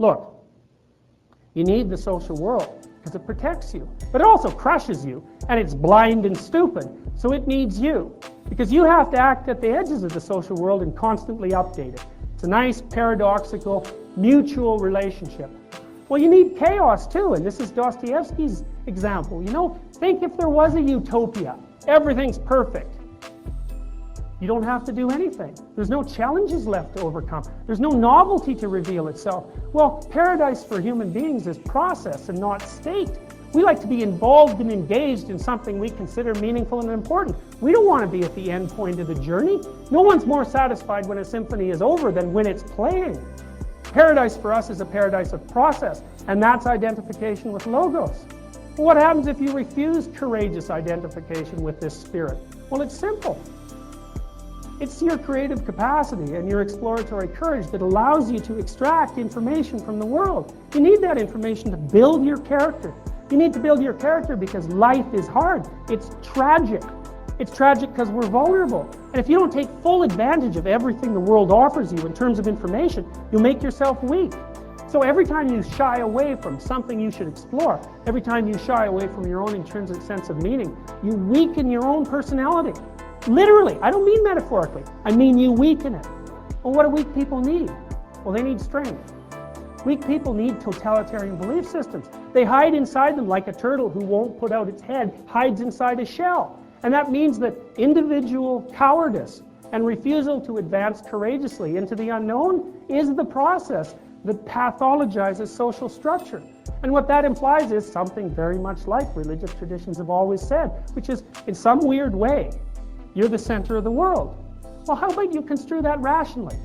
Look, you need the social world because it protects you, but it also crushes you, and it's blind and stupid, so it needs you, because you have to act at the edges of the social world and constantly update it. It's a nice, paradoxical, mutual relationship. Well, you need chaos too, and this is Dostoevsky's example. You know, think if there was a utopia, everything's perfect. You don't have to do anything. There's no challenges left to overcome. There's no novelty to reveal itself. Well, paradise for human beings is process and not state. We like to be involved and engaged in something we consider meaningful and important. We don't want to be at the end point of the journey. No one's more satisfied when a symphony is over than when it's playing. Paradise for us is a paradise of process, and that's identification with logos. Well, what happens if you refuse courageous identification with this spirit? Well, it's simple. It's your creative capacity and your exploratory courage that allows you to extract information from the world. You need that information to build your character. You need to build your character because life is hard. It's tragic. It's tragic because we're vulnerable. And if you don't take full advantage of everything the world offers you in terms of information, you'll make yourself weak. So every time you shy away from something you should explore, every time you shy away from your own intrinsic sense of meaning, you weaken your own personality. Literally, I don't mean metaphorically. I mean you weaken it. Well, what do weak people need? Well, they need strength. Weak people need totalitarian belief systems. They hide inside them like a turtle who won't put out its head hides inside a shell. And that means that individual cowardice and refusal to advance courageously into the unknown is the process that pathologizes social structure. And what that implies is something very much like religious traditions have always said, which is, in some weird way, you're the center of the world. Well, how about you construe that rationally?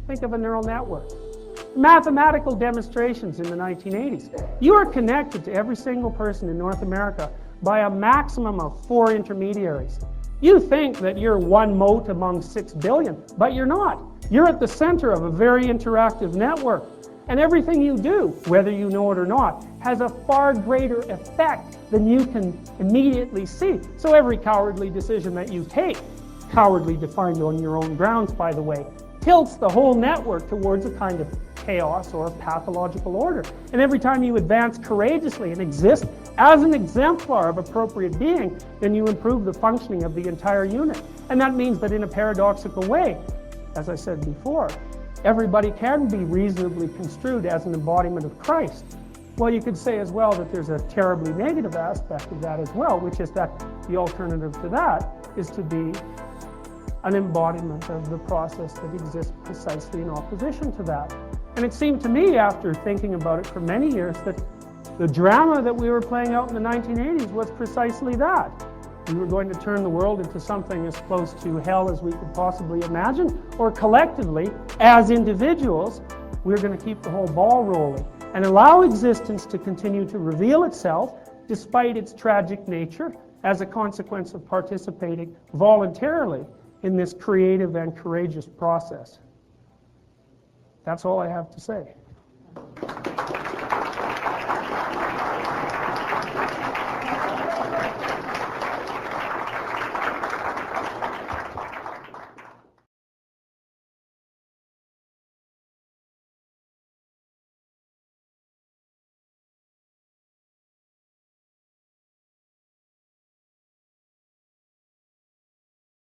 Think of a neural network. Mathematical demonstrations in the 1980s. You are connected to every single person in North America by a maximum of 4 intermediaries. You think that you're one mote among 6 billion, but you're not. You're at the center of a very interactive network. And everything you do, whether you know it or not, has a far greater effect than you can immediately see. So every cowardly decision that you take, cowardly defined on your own grounds, by the way, tilts the whole network towards a kind of chaos or pathological order. And every time you advance courageously and exist as an exemplar of appropriate being, then you improve the functioning of the entire unit. And that means that in a paradoxical way, as I said before, everybody can be reasonably construed as an embodiment of Christ. Well, you could say as well that there's a terribly negative aspect of that as well, which is that the alternative to that is to be an embodiment of the process that exists precisely in opposition to that. And it seemed to me, after thinking about it for many years, that the drama that we were playing out in the 1980s was precisely that. We were going to turn the world into something as close to hell as we could possibly imagine, or collectively, as individuals, we're going to keep the whole ball rolling and allow existence to continue to reveal itself despite its tragic nature as a consequence of participating voluntarily in this creative and courageous process. That's all I have to say.